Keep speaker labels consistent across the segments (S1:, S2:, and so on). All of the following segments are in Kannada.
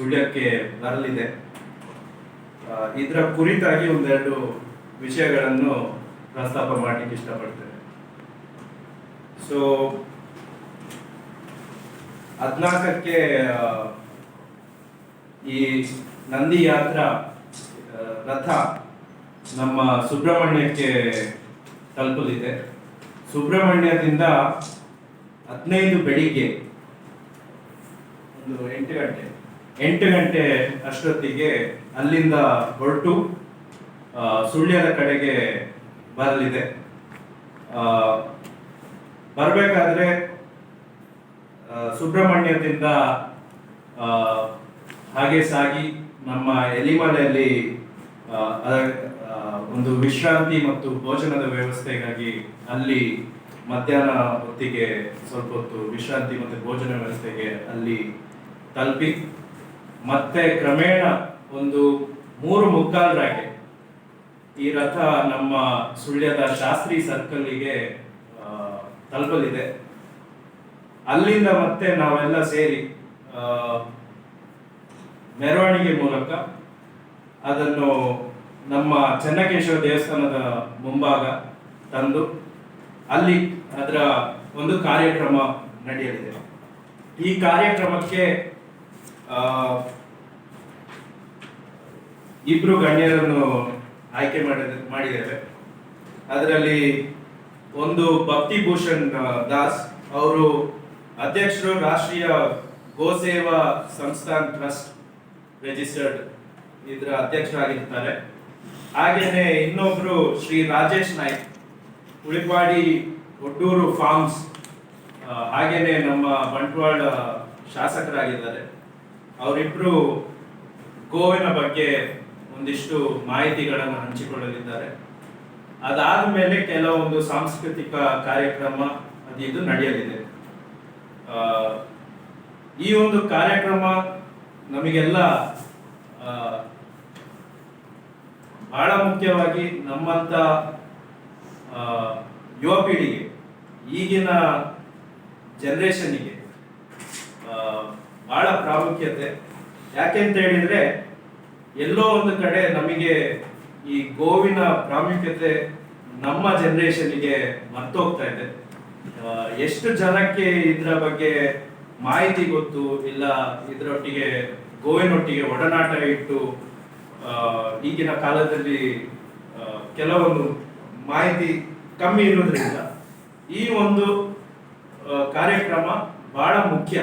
S1: ಸುಳ್ಯಕ್ಕೆ ಬರಲಿದೆ. ಇದರ ಕುರಿತಾಗಿ ಒಂದೆರಡು ವಿಷಯಗಳನ್ನು ಪ್ರಸ್ತಾಪ ಮಾಡಲಿಕ್ಕೆ ಇಷ್ಟಪಡ್ತೇನೆ. ಸೊ 14ಕ್ಕೆ ಈ ನಂದಿ ಯಾತ್ರಾ ರಥ ನಮ್ಮ ಸುಬ್ರಹ್ಮಣ್ಯಕ್ಕೆ ತಲುಪಲಿದೆ. ಸುಬ್ರಹ್ಮಣ್ಯದಿಂದ 15 ಬೆಳಿಗ್ಗೆ ಒಂದು 8 ಗಂಟೆ ಅಷ್ಟೊತ್ತಿಗೆ ಅಲ್ಲಿಂದ ಹೊರಟು ಸುಳ್ಯದ ಕಡೆಗೆ ಬರಲಿದೆ. ಬರಬೇಕಾದ್ರೆ ಸುಬ್ರಹ್ಮಣ್ಯದಿಂದ ಹಾಗೆ ಸಾಗಿ ನಮ್ಮ ಎಲಿಮಲೆಯಲ್ಲಿ ಒಂದು ವಿಶ್ರಾಂತಿ ಮತ್ತು ಭೋಜನದ ವ್ಯವಸ್ಥೆಗಾಗಿ ಅಲ್ಲಿ ಮಧ್ಯಾಹ್ನ ಹೊತ್ತಿಗೆ ಸ್ವಲ್ಪ ಹೊತ್ತು ವಿಶ್ರಾಂತಿ ಮತ್ತು ಭೋಜನ ವ್ಯವಸ್ಥೆಗೆ ಅಲ್ಲಿ ತಲುಪಿ ಮತ್ತೆ ಕ್ರಮೇಣ ಒಂದು 3:45 ಈ ರಥ ನಮ್ಮ ಸುಳ್ಯದ ಶಾಸ್ತ್ರಿ ಸರ್ಕಲ್ಗೆ ತಲುಪಲಿದೆ. ಅಲ್ಲಿಂದ ಮತ್ತೆ ನಾವೆಲ್ಲ ಸೇರಿ ಮೆರವಣಿಗೆ ಮೂಲಕ ಅದನ್ನು ನಮ್ಮ ಚೆನ್ನಕೇಶವ ದೇವಸ್ಥಾನದ ಮುಂಭಾಗ ತಂದು ಅಲ್ಲಿ ಅದರ ಒಂದು ಕಾರ್ಯಕ್ರಮ ನಡೆಯಲಿದೆ. ಈ ಕಾರ್ಯಕ್ರಮಕ್ಕೆ ಇಬ್ರು ಗಣ್ಯರನ್ನು ಆಯ್ಕೆ ಮಾಡಿದ್ದೇವೆ. ಅದರಲ್ಲಿ ಒಂದು ಭಕ್ತಿಭೂಷಣ್ ದಾಸ್, ಅವರು ಅಧ್ಯಕ್ಷರು, ರಾಷ್ಟ್ರೀಯ ಗೋಸೇವಾ ಸಂಸ್ಥಾನ್ ಟ್ರಸ್ಟ್ ರಿಜಿಸ್ಟರ್ಡ್, ಇದರ ಅಧ್ಯಕ್ಷರಾಗಿರ್ತಾರೆ. ಹಾಗೇನೆ ಇನ್ನೊಬ್ರು ಶ್ರೀ ರಾಜೇಶ್ ನಾಯ್ಕ್, ಉಳಿಪಾಡಿ ಒಡ್ಡೂರು ಫಾರ್ಮ್ಸ್, ಹಾಗೇನೆ ನಮ್ಮ ಬಂಟ್ವಾಳ ಶಾಸಕರಾಗಿದ್ದಾರೆ. ಅವರಿಬ್ರು ಗೋವಿನ ಬಗ್ಗೆ ಒಂದಿಷ್ಟು ಮಾಹಿತಿಗಳನ್ನು ಹಂಚಿಕೊಳ್ಳಲಿದ್ದಾರೆ. ಅದಾದ ಮೇಲೆ ಕೆಲವೊಂದು ಸಾಂಸ್ಕೃತಿಕ ಕಾರ್ಯಕ್ರಮ ಇದು ನಡೆಯಲಿದೆ. ಈ ಒಂದು ಕಾರ್ಯಕ್ರಮ ನಮಗೆಲ್ಲ ಬಹಳ ಮುಖ್ಯವಾಗಿ ನಮ್ಮಂತ ಯುವ ಪೀಳಿಗೆ, ಈಗಿನ ಜನರೇಷನ್ಗೆ ಬಹಳ ಪ್ರಾಮುಖ್ಯತೆ. ಯಾಕೆಂತ ಹೇಳಿದ್ರೆ ಎಲ್ಲೋ ಒಂದು ಕಡೆ ನಮಗೆ ಈ ಗೋವಿನ ಪ್ರಾಮುಖ್ಯತೆ ನಮ್ಮ ಜನರೇಷನ್ಗೆ ಮರ್ತೋಗ್ತಾ ಇದೆ. ಎಷ್ಟು ಜನಕ್ಕೆ ಇದರ ಬಗ್ಗೆ ಮಾಹಿತಿ ಗೊತ್ತು ಇಲ್ಲ, ಇದರೊಟ್ಟಿಗೆ ಗೋವಿನೊಟ್ಟಿಗೆ ಒಡನಾಟ ಇಟ್ಟು ಈಗಿನ ಕಾಲದಲ್ಲಿ ಕೆಲವೊಂದು ಮಾಹಿತಿ ಕಮ್ಮಿ ಇರೋದ್ರಿಂದ ಈ ಒಂದು ಕಾರ್ಯಕ್ರಮ ಬಹಳ ಮುಖ್ಯ.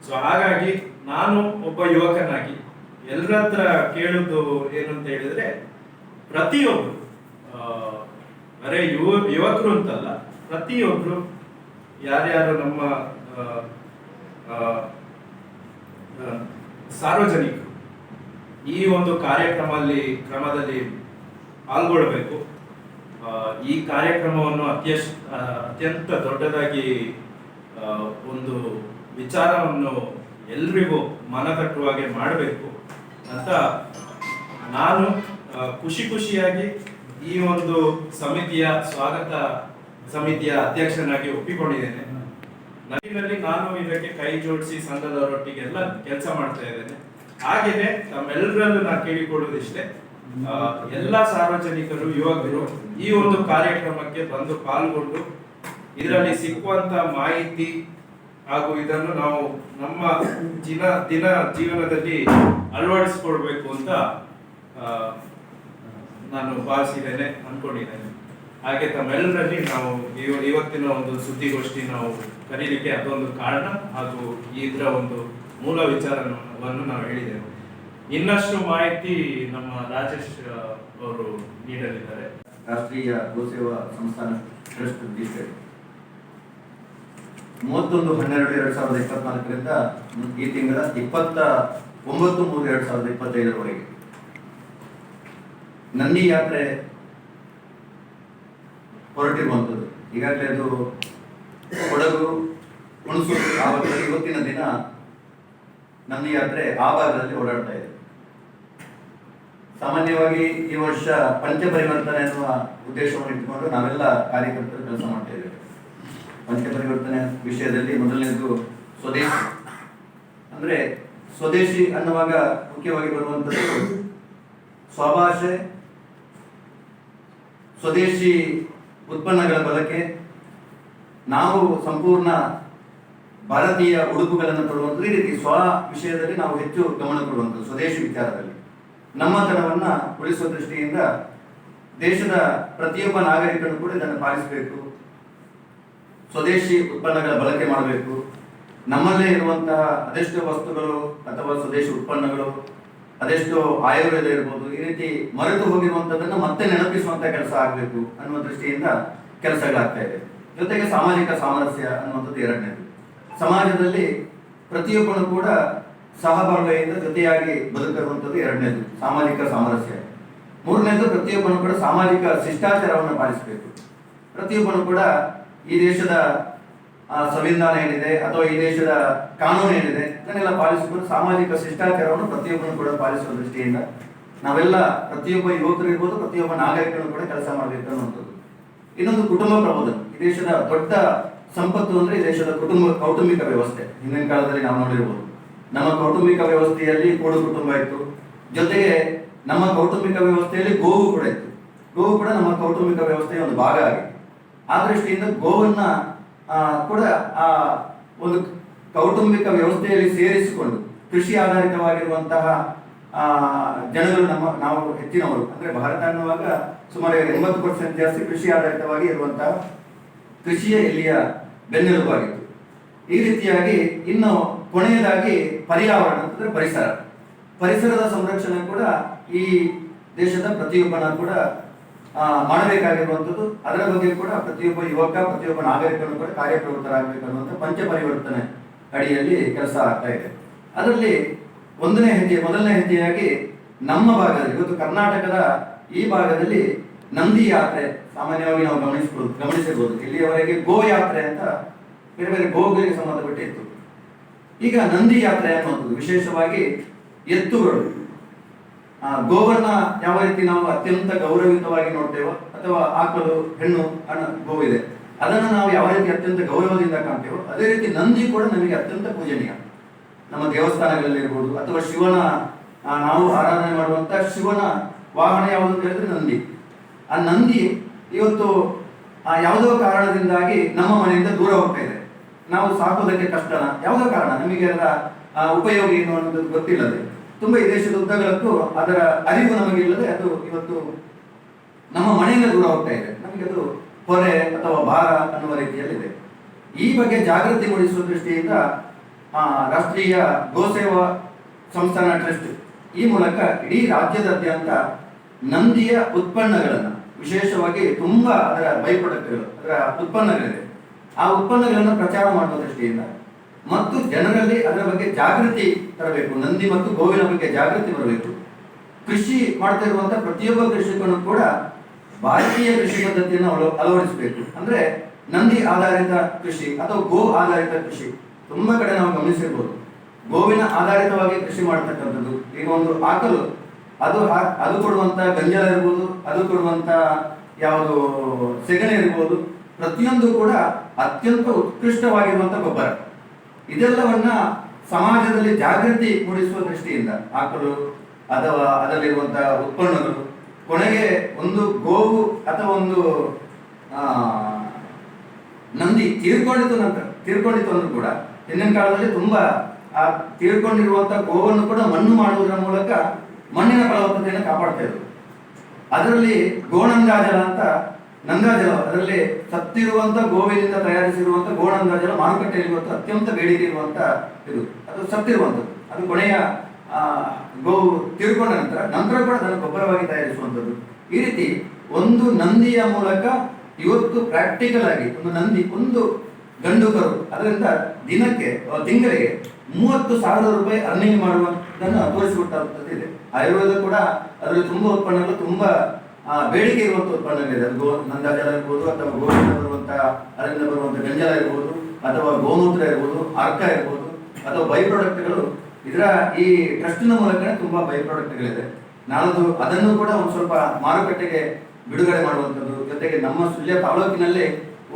S1: ಸೊ ಹಾಗಾಗಿ ನಾನು ಒಬ್ಬ ಯುವಕನಾಗಿ ಎಲ್ಲರ ಹತ್ರ ಕೇಳುವುದು ಏನು ಅಂತ ಹೇಳಿದ್ರೆ, ಪ್ರತಿಯೊಬ್ರು ಬರೇ ಯುವಕರು ಅಂತಲ್ಲ, ಪ್ರತಿಯೊಬ್ರು ಯಾರ್ಯಾರು ನಮ್ಮ ಸಾರ್ವಜನಿಕರು ಈ ಒಂದು ಕ್ರಮದಲ್ಲಿ ಪಾಲ್ಗೊಳ್ಳಬೇಕು. ಈ ಕಾರ್ಯಕ್ರಮವನ್ನು ಅತ್ಯಂತ ದೊಡ್ಡದಾಗಿ ಒಂದು ವಿಚಾರವನ್ನು ಎಲ್ರಿಗೂ ಮನತಟ್ಟುವಾಗೆ ಮಾಡಬೇಕು ಅಂತ ನಾನು ಖುಷಿಯಾಗಿ ಈ ಒಂದು ಸ್ವಾಗತ ಸಮಿತಿಯ ಅಧ್ಯಕ್ಷನಾಗಿ ಒಪ್ಪಿಕೊಂಡಿದ್ದೇನೆ. ನನ್ನಲ್ಲಿ ನಾನು ಇದಕ್ಕೆ ಕೈ ಜೋಡಿಸಿ ಸಂಘದವರೊಟ್ಟಿಗೆಲ್ಲ ಕೆಲಸ ಮಾಡ್ತಾ ಇದ್ದೇನೆ. ಹಾಗೇನೆ ತಮ್ಮೆಲ್ಲರಲ್ಲೂ ನಾನು ಕೇಳಿಕೊಳ್ಳುವುದಿಷ್ಟೇ, ಎಲ್ಲ ಸಾರ್ವಜನಿಕರು, ಯುವಕರು ಈ ಒಂದು ಕಾರ್ಯಕ್ರಮಕ್ಕೆ ಬಂದು ಪಾಲ್ಗೊಂಡು ಇದರಲ್ಲಿ ಸಿಕ್ಕುವಂತ ಮಾಹಿತಿ ಹಾಗೂ ಇದನ್ನು ನಾವು ನಮ್ಮ ದಿನ ಜೀವನದಲ್ಲಿ ಅಳವಡಿಸಿಕೊಳ್ಬೇಕು ಅಂತ ನಾನು ಭಾವಿಸಿದ್ದೇನೆ, ಅನ್ಕೊಂಡಿದ್ದೇನೆ. ಹಾಗೆ ತಮ್ಮೆಲ್ಲರಲ್ಲಿ ನಾವು ಇವತ್ತಿನ ಒಂದು ಸುದ್ದಿಗೋಷ್ಠಿ ನಾವು ಕರೀಲಿಕ್ಕೆ ಅದೊಂದು ಕಾರಣ, ಹಾಗೂ ಇದರ ಒಂದು ಮೂಲ ವಿಚಾರವನ್ನು ನಾವು ಹೇಳಿದ್ದೇವೆ. ಇನ್ನಷ್ಟು ಮಾಹಿತಿ ನಮ್ಮ ರಾಜೇಶ್ ಅವರು ನೀಡಲಿದ್ದಾರೆ.
S2: ರಾಷ್ಟ್ರೀಯ ಗೋಸೇವಾ ಸಂಸ್ಥಾನ ಟ್ರಸ್ಟ್ ರಿಜಿಸ್ಟರ್ಡ್ 31/12/2024 ಈ ತಿಂಗಳ 29/3/2025 ನಂದಿ ಯಾತ್ರೆ ಹೊರಟಿರುವಂಥದ್ದು. ಈಗಾಗಲೇ ಅದು ಕೊಡಗು, ಹುಣಸೂರು ಇವತ್ತಿನ ದಿನ ನಂದಿ ಯಾತ್ರೆ ಆ ಭಾಗದಲ್ಲಿ ಓಡಾಡ್ತಾ ಇದೆ. ಸಾಮಾನ್ಯವಾಗಿ ಈ ವರ್ಷ ಪಂಚಪರಿವರ್ತನೆ ಎನ್ನುವ ಉದ್ದೇಶವನ್ನು ಇಟ್ಟುಕೊಂಡು ನಾವೆಲ್ಲ ಕಾರ್ಯಕರ್ತರು ಕೆಲಸ ಮಾಡ್ತಾ ಇದ್ದೇವೆ. ಪಂಚಪರಿವರ್ತನೆ ವಿಷಯದಲ್ಲಿ ಮೊದಲನೇದು ಸ್ವದೇಶಿ, ಅಂದ್ರೆ ಸ್ವದೇಶಿ ಅನ್ನುವಾಗ ಮುಖ್ಯವಾಗಿ ಬರುವಂಥದ್ದು ಸ್ವಭಾಷೆ, ಸ್ವದೇಶಿ ಉತ್ಪನ್ನಗಳ ಬಳಕೆ, ನಾವು ಸಂಪೂರ್ಣ ಭಾರತೀಯ ಉಡುಪುಗಳನ್ನು ಕೊಡುವಂಥದ್ದು. ಈ ರೀತಿ ಸ್ವ ವಿಷಯದಲ್ಲಿ ನಾವು ಹೆಚ್ಚು ಗಮನ ಕೊಡುವಂಥದ್ದು ಸ್ವದೇಶಿ ವಿಚಾರದಲ್ಲಿ. ನಮ್ಮತನವನ್ನ ಉಳಿಸುವ ದೃಷ್ಟಿಯಿಂದ ದೇಶದ ಪ್ರತಿಯೊಬ್ಬ ನಾಗರಿಕನು ಕೂಡ ಇದನ್ನು ಪಾಲಿಸಬೇಕು. ಸ್ವದೇಶಿ ಉತ್ಪನ್ನಗಳ ಬಳಕೆ ಮಾಡಬೇಕು. ನಮ್ಮಲ್ಲೇ ಇರುವಂತಹ ಅದೆಷ್ಟೋ ವಸ್ತುಗಳು ಅಥವಾ ಸ್ವದೇಶಿ ಉತ್ಪನ್ನಗಳು, ಅದೆಷ್ಟೋ ಆಯುರ್ವೇದ ಇರ್ಬೋದು, ಈ ರೀತಿ ಮರೆತು ಹೋಗಿರುವಂಥದ್ದನ್ನು ಮತ್ತೆ ನೆನಪಿಸುವಂತ ಕೆಲಸ ಆಗಬೇಕು ಅನ್ನುವ ದೃಷ್ಟಿಯಿಂದ ಕೆಲಸಗಳಾಗ್ತಾ ಇದೆ. ಜೊತೆಗೆ ಸಾಮಾಜಿಕ ಸಾಮರಸ್ಯ ಅನ್ನುವಂಥದ್ದು ಎರಡನೇದು. ಸಮಾಜದಲ್ಲಿ ಪ್ರತಿಯೊಬ್ಬನು ಕೂಡ ಸಹಬಾಳ್ವೆಯಿಂದ ಜೊತೆಯಾಗಿ ಬದುಕಿರುವಂಥದ್ದು ಎರಡನೇದು, ಸಾಮಾಜಿಕ ಸಾಮರಸ್ಯ. ಮೂರನೇದು, ಪ್ರತಿಯೊಬ್ಬನು ಕೂಡ ಸಾಮಾಜಿಕ ಶಿಷ್ಟಾಚಾರವನ್ನು ಪಾಲಿಸಬೇಕು. ಪ್ರತಿಯೊಬ್ಬನು ಕೂಡ ಈ ದೇಶದ ಸಂವಿಧಾನ ಏನಿದೆ ಅಥವಾ ಈ ದೇಶದ ಕಾನೂನು ಏನಿದೆ ಅದನ್ನೆಲ್ಲ ಪಾಲಿಸಿಕೊಂಡು ಸಾಮಾಜಿಕ ಶಿಷ್ಟಾಚಾರವನ್ನು ಪ್ರತಿಯೊಬ್ಬನು ಕೂಡ ಪಾಲಿಸುವ ದೃಷ್ಟಿಯಿಂದ ನಾವೆಲ್ಲ ಪ್ರತಿಯೊಬ್ಬ ಯುವಕರು ಇರ್ಬೋದು, ಪ್ರತಿಯೊಬ್ಬ ನಾಗರಿಕರು ಕೂಡ ಕೆಲಸ ಮಾಡಬೇಕು ಅನ್ನುವಂಥದ್ದು. ಇನ್ನೊಂದು ಕುಟುಂಬ ಪ್ರಬೋಧನೆ. ಈ ದೇಶದ ದೊಡ್ಡ ಸಂಪತ್ತು ಅಂದ್ರೆ ಈ ದೇಶದ ಕೌಟುಂಬಿಕ ವ್ಯವಸ್ಥೆ. ಹಿಂದಿನ ಕಾಲದಲ್ಲಿ ನಾವು ನೋಡಿರ್ಬೋದು, ನಮ್ಮ ಕೌಟುಂಬಿಕ ವ್ಯವಸ್ಥೆಯಲ್ಲಿ ಕೂಡು ಕುಟುಂಬ ಇತ್ತು. ಜೊತೆಗೆ ನಮ್ಮ ಕೌಟುಂಬಿಕ ವ್ಯವಸ್ಥೆಯಲ್ಲಿ ಗೋವು ಕೂಡ ಇತ್ತು. ಗೋವು ಕೂಡ ನಮ್ಮ ಕೌಟುಂಬಿಕ ವ್ಯವಸ್ಥೆಯ ಒಂದು ಭಾಗ ಆಗಿದೆ. ಆ ದೃಷ್ಟಿಯಿಂದ ಗೋವನ್ನ ಕೂಡ ಆ ಒಂದು ಕೌಟುಂಬಿಕ ವ್ಯವಸ್ಥೆಯಲ್ಲಿ ಸೇರಿಸಿಕೊಂಡು ಕೃಷಿ ಆಧಾರಿತವಾಗಿರುವಂತಹ ಜನಗಳು ನಾವು ಹೆಚ್ಚಿನವರು ಅಂದ್ರೆ ಭಾರತ ಅನ್ನುವಾಗ ಸುಮಾರು 80% ಜಾಸ್ತಿ ಕೃಷಿ ಆಧಾರಿತವಾಗಿ ಇರುವಂತಹ ಕೃಷಿಯ ಇಲ್ಲಿಯ ಬೆನ್ನೆಲುಬಾಗಿತ್ತು. ಈ ರೀತಿಯಾಗಿ ಇನ್ನು ಕೊನೆಯದಾಗಿ ಪರ್ಯಾವರಣ ಅಂದ್ರೆ ಪರಿಸರದ ಸಂರಕ್ಷಣೆ ಕೂಡ ಈ ದೇಶದ ಪ್ರತಿಯೊಬ್ಬನ ಕೂಡ ಮಾಡಬೇಕಾಗಿರುವಂಥದ್ದು. ಅದರ ಬಗ್ಗೆ ಕೂಡ ಪ್ರತಿಯೊಬ್ಬ ಯುವಕ, ಪ್ರತಿಯೊಬ್ಬ ನಾಗರಿಕನು ಕೂಡ ಕಾರ್ಯಪ್ರವೃತ್ತರಾಗಬೇಕು ಅನ್ನುವಂಥ ಪಂಚಪರಿವರ್ತನೆ ಅಡಿಯಲ್ಲಿ ಕೆಲಸ ಆಗ್ತಾ ಇದೆ. ಅದರಲ್ಲಿ ಮೊದಲನೇ ಹೆಜ್ಜೆಯಾಗಿ ನಮ್ಮ ಭಾಗದಲ್ಲಿ, ಇವತ್ತು ಕರ್ನಾಟಕದ ಈ ಭಾಗದಲ್ಲಿ ನಂದಿ ಯಾತ್ರೆ ಸಾಮಾನ್ಯವಾಗಿ ನಾವು ಗಮನಿಸಿರ್ಬೋದು. ಇಲ್ಲಿಯವರೆಗೆ ಗೋ ಯಾತ್ರೆ ಅಂತ ಬೇರೆ ಬೇರೆ ಗೋಗಳಿಗೆ ಸಂಬಂಧಪಟ್ಟಿತ್ತು. ಈಗ ನಂದಿ ಯಾತ್ರೆ ಅನ್ನುವಂಥದ್ದು ವಿಶೇಷವಾಗಿ ಎತ್ತುಗಳು, ಗೋವನ್ನ ಯಾವ ರೀತಿ ನಾವು ಅತ್ಯಂತ ಗೌರವಯುತವಾಗಿ ನೋಡ್ತೇವೋ ಅಥವಾ ಆಕಳು, ಹೆಣ್ಣು, ಗೋವಿದೆ, ಅದನ್ನು ನಾವು ಯಾವ ರೀತಿ ಅತ್ಯಂತ ಗೌರವದಿಂದ ಕಾಣ್ತೇವೋ ಅದೇ ರೀತಿ ನಂದಿ ಕೂಡ ನಮಗೆ ಅತ್ಯಂತ ಪೂಜನೀಯ. ನಮ್ಮ ದೇವಸ್ಥಾನಗಳಲ್ಲಿ ಇರ್ಬೋದು ಅಥವಾ ಶಿವನ ನಾವು ಆರಾಧನೆ ಮಾಡುವಂತ ಶಿವನ ವಾಹನ ಯಾವುದು ಅಂತ ಹೇಳಿದ್ರೆ ನಂದಿ. ಆ ನಂದಿ ಇವತ್ತು ಯಾವುದೋ ಕಾರಣದಿಂದಾಗಿ ನಮ್ಮ ಮನೆಯಿಂದ ದೂರ ಹೋಗ್ತಾ ಇದೆ. ನಾವು ಸಾಕೋದಕ್ಕೆ ಕಷ್ಟನ, ಯಾವುದೋ ಕಾರಣ ನಮಗೆ ಅದರ ಉಪಯೋಗ ಏನು ಅನ್ನೋದು ಗೊತ್ತಿಲ್ಲದೆ ತುಂಬಾ ಈ ದೇಶದ ಉದ್ದಗಲಕ್ಕೂ ಅದರ ಅರಿವು ನಮಗೆ ಇಲ್ಲದೆ ಅದು ಇವತ್ತು ನಮ್ಮ ಮನೆಯಿಂದ ದೂರ ಹೋಗ್ತಾ ಇದೆ. ನಮಗೆ ಅದು ಹೊರೆ ಅಥವಾ ಭಾರ ಅನ್ನುವ ರೀತಿಯಲ್ಲಿದೆ. ಈ ಬಗ್ಗೆ ಜಾಗೃತಿ ಮೂಡಿಸುವ ದೃಷ್ಟಿಯಿಂದ ರಾಷ್ಟ್ರೀಯ ಗೋಸೇವಾ ಸಂಸ್ಥಾನ ಟ್ರಸ್ಟ್ ಈ ಮೂಲಕ ಇಡೀ ರಾಜ್ಯದಾದ್ಯಂತ ನಂದಿಯ ಉತ್ಪನ್ನಗಳನ್ನು, ವಿಶೇಷವಾಗಿ ತುಂಬಾ ಅದರ ಬೈ ಪ್ರಾಡಕ್ಟ್ಗಳು, ಅದರ ಉತ್ಪನ್ನಗಳಿದೆ, ಆ ಉತ್ಪನ್ನಗಳನ್ನು ಪ್ರಚಾರ ಮಾಡುವ ದೃಷ್ಟಿಯಿಂದ ಮತ್ತು ಜನರಲ್ಲಿ ಅದರ ಬಗ್ಗೆ ಜಾಗೃತಿ ತರಬೇಕು. ನಂದಿ ಮತ್ತು ಗೋವಿನ ಬಗ್ಗೆ ಜಾಗೃತಿ ಬರಬೇಕು. ಕೃಷಿ ಮಾಡ್ತಾ ಇರುವಂತಹ ಪ್ರತಿಯೊಬ್ಬ ಕೃಷಿಕನು ಕೂಡ ಭಾರತೀಯ ಕೃಷಿ ಪದ್ಧತಿಯನ್ನು ಅಳವಡಿಸಬೇಕು. ಅಂದ್ರೆ ನಂದಿ ಆಧಾರಿತ ಕೃಷಿ ಅಥವಾ ಗೋ ಆಧಾರಿತ ಕೃಷಿ ತುಂಬಾ ಕಡೆ ನಾವು ಗಮನಿಸಿರ್ಬೋದು. ಗೋವಿನ ಆಧಾರಿತವಾಗಿ ಕೃಷಿ ಮಾಡತಕ್ಕಂಥದ್ದು. ಈಗ ಒಂದು ಆಕಲು ಅದು ಕೊಡುವಂತ ಗಂಜಲ ಇರ್ಬೋದು, ಅದು ಕೊಡುವಂತ ಯಾವುದು ಸೆಗಣಿ ಇರ್ಬೋದು, ಪ್ರತಿಯೊಂದು ಕೂಡ ಅತ್ಯಂತ ಉತ್ಕೃಷ್ಟವಾಗಿರುವಂತ ಗೊಬ್ಬರ. ಇದೆಲ್ಲವನ್ನ ಸಮಾಜದಲ್ಲಿ ಜಾಗೃತಿ ಮೂಡಿಸುವ ದೃಷ್ಟಿಯಿಂದ ಆಕಳು ಅಥವಾ ಅದರಲ್ಲಿರುವಂತಹ ಉತ್ಪನ್ನಗಳು, ಕೊನೆಗೆ ಒಂದು ಗೋವು ಅಥವಾ ಒಂದು ನಂದಿ ತೀರ್ಕೊಂಡಿತು ಅಂದ್ರೂ ಕೂಡ ಹಿಂದಿನ ಕಾಲದಲ್ಲಿ ತುಂಬಾ ಆ ತೀರ್ಕೊಂಡಿರುವಂತಹ ಗೋವನ್ನು ಕೂಡ ಮಣ್ಣು ಮಾಡುವುದರ ಮೂಲಕ ಮಣ್ಣಿನ ಫಲವತ್ತತೆಯನ್ನು ಕಾಪಾಡ್ತಾ ಇದ್ರು. ಅದರಲ್ಲಿ ಗೋನಂದಾಜಲ ಅಂತ ನಂದಾಜಲ, ಅದರಲ್ಲಿ ಸತ್ತಿರುವಂತ ಗೋವಿನಿಂದ ತಯಾರಿಸಿರುವಂತ ಗೋನಂದಾಜಲ ಮಾರುಕಟ್ಟೆಯಲ್ಲಿ ಇವತ್ತು ಅತ್ಯಂತ ಬೇಡಿಕೆ ಇರುವಂತ ಇದು. ಅದು ಸತ್ತಿರುವಂಥದ್ದು, ಅದು ಕೊನೆಯ ಗೋವು ತೀರ್ಕೊಂಡ ನಂತರ ಕೂಡ ಅದನ್ನು ಗೊಬ್ಬರವಾಗಿ ತಯಾರಿಸುವಂಥದ್ದು. ಈ ರೀತಿ ಒಂದು ನಂದಿಯ ಮೂಲಕ ಇವತ್ತು ಪ್ರಾಕ್ಟಿಕಲ್ ಆಗಿ ಒಂದು ನಂದಿ, ಒಂದು ಗಂಡು ಕರು, ಅದರಿಂದ ತಿಂಗಳಿಗೆ 30,000 ರೂಪಾಯಿ ಅರ್ನಿಂಗ್ ಮಾಡುವುದನ್ನು ತೋರಿಸಿಕೊಟ್ಟಂಥದ್ದು ಇದೆ. ಆಯುರ್ವೇದ ಕೂಡ ಅದರಲ್ಲಿ ತುಂಬಾ ಉತ್ಪನ್ನಗಳು, ತುಂಬಾ ಬೇಡಿಕೆ ಇರುವಂತಹ ಉತ್ಪನ್ನಗಳಿದೆ. ಅದು ನಂದಾಜಲ ಇರ್ಬೋದು ಅಥವಾ ಗೋವಿಂದ ಅದರಿಂದ ಬರುವಂತ ಗಂಜಲ ಇರ್ಬೋದು ಅಥವಾ ಗೋಮೂತ್ರ ಇರ್ಬೋದು, ಅರ್ಕ ಇರ್ಬೋದು ಅಥವಾ ಬೈ ಪ್ರಾಡಕ್ಟ್ಗಳು. ಇದರ ಈ ಟ್ರಸ್ಟಿನ ಮೂಲಕ ತುಂಬಾ ಬೈ ಪ್ರಾಡಕ್ಟ್ಗಳಿದೆ. ನಾಳದು ಅದನ್ನು ಕೂಡ ಒಂದು ಸ್ವಲ್ಪ ಮಾರುಕಟ್ಟೆಗೆ ಬಿಡುಗಡೆ ಮಾಡುವಂಥದ್ದು. ಜೊತೆಗೆ ನಮ್ಮ ಸುಳ್ಯ ತಾಲೂಕಿನಲ್ಲಿ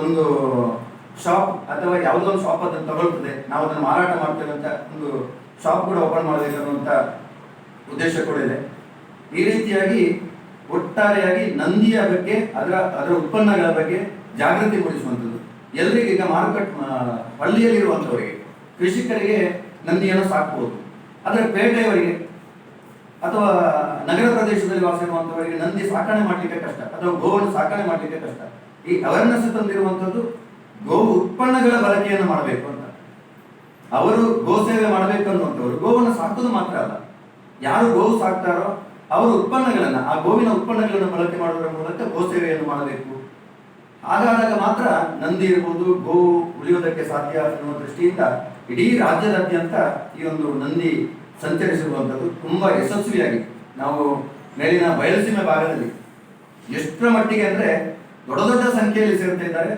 S2: ಒಂದು ಶಾಪ್ ಅಥವಾ ಯಾವುದೋ ಒಂದು ಶಾಪ್ ಅದನ್ನು ತಗೊಳ್ತದೆ, ನಾವು ಅದನ್ನು ಮಾರಾಟ ಮಾಡ್ತೇವೆ ಅಂತ ಒಂದು ಶಾಪ್ ಕೂಡ ಓಪನ್ ಮಾಡಬೇಕನ್ನುವಂಥ ಉದ್ದೇಶ ಕೂಡ ಇದೆ. ಈ ರೀತಿಯಾಗಿ ಒಟ್ಟಾರೆಯಾಗಿ ನಂದಿಯ ಬಗ್ಗೆ ಅದರ ಉತ್ಪನ್ನಗಳ ಬಗ್ಗೆ ಜಾಗೃತಿ ಮೂಡಿಸುವಂಥದ್ದು. ಎಲ್ಲರಿಗೆ ಈಗ ಹಳ್ಳಿಯಲ್ಲಿರುವಂಥವರಿಗೆ ಕೃಷಿಕರಿಗೆ ನಂದಿಯನ್ನು ಸಾಕಬಹುದು, ಆದರೆ ಪೇಟೆಯವರಿಗೆ ಅಥವಾ ನಗರ ಪ್ರದೇಶದಲ್ಲಿ ವಾಸ ಇರುವಂಥವರಿಗೆ ನಂದಿ ಸಾಕಣೆ ಮಾಡಲಿಕ್ಕೆ ಕಷ್ಟ, ಅಥವಾ ಗೋವನ್ನು ಸಾಕಣೆ ಮಾಡಲಿಕ್ಕೆ ಕಷ್ಟ. ಈ ಅವೇರ್ನೆಸ್ ತಂದಿರುವಂಥದ್ದು ಗೋವು ಉತ್ಪನ್ನಗಳ ಬಳಕೆಯನ್ನು ಮಾಡಬೇಕು ಅಂತ. ಅವರು ಗೋ ಸೇವೆ ಮಾಡಬೇಕು ಅನ್ನುವಂಥವ್ರು ಗೋವನ್ನು ಸಾಕೋದು ಮಾತ್ರ ಅಲ್ಲ, ಯಾರು ಗೋವು ಸಾಕ್ತಾರೋ ಅವರು ಉತ್ಪನ್ನಗಳನ್ನು, ಆ ಗೋವಿನ ಉತ್ಪನ್ನಗಳನ್ನು ಬಳಕೆ ಮಾಡುವುದರ ಮೂಲಕ ಗೋ ಸೇವೆಯನ್ನು ಮಾಡಬೇಕು. ಹಾಗಾದಾಗ ಮಾತ್ರ ನಂದಿ ಇರ್ಬೋದು, ಗೋವು ಉಳಿಯೋದಕ್ಕೆ ಸಾಧ್ಯ ಅನ್ನುವ ದೃಷ್ಟಿಯಿಂದ ಇಡೀ ರಾಜ್ಯದಾದ್ಯಂತ ಈ ಒಂದು ನಂದಿ ಸಂಚರಿಸಿರುವಂಥದ್ದು ತುಂಬಾ ಯಶಸ್ವಿಯಾಗಿ ನಾವು ಮೇಲಿನ ಬಯಲುಸೀಮೆ ಭಾಗದಲ್ಲಿ ಎಷ್ಟರ ಮಟ್ಟಿಗೆ ಅಂದ್ರೆ ದೊಡ್ಡ ದೊಡ್ಡ ಸಂಖ್ಯೆಯಲ್ಲಿ ಸೇರ್ತಾ ಇದ್ದಾರೆ.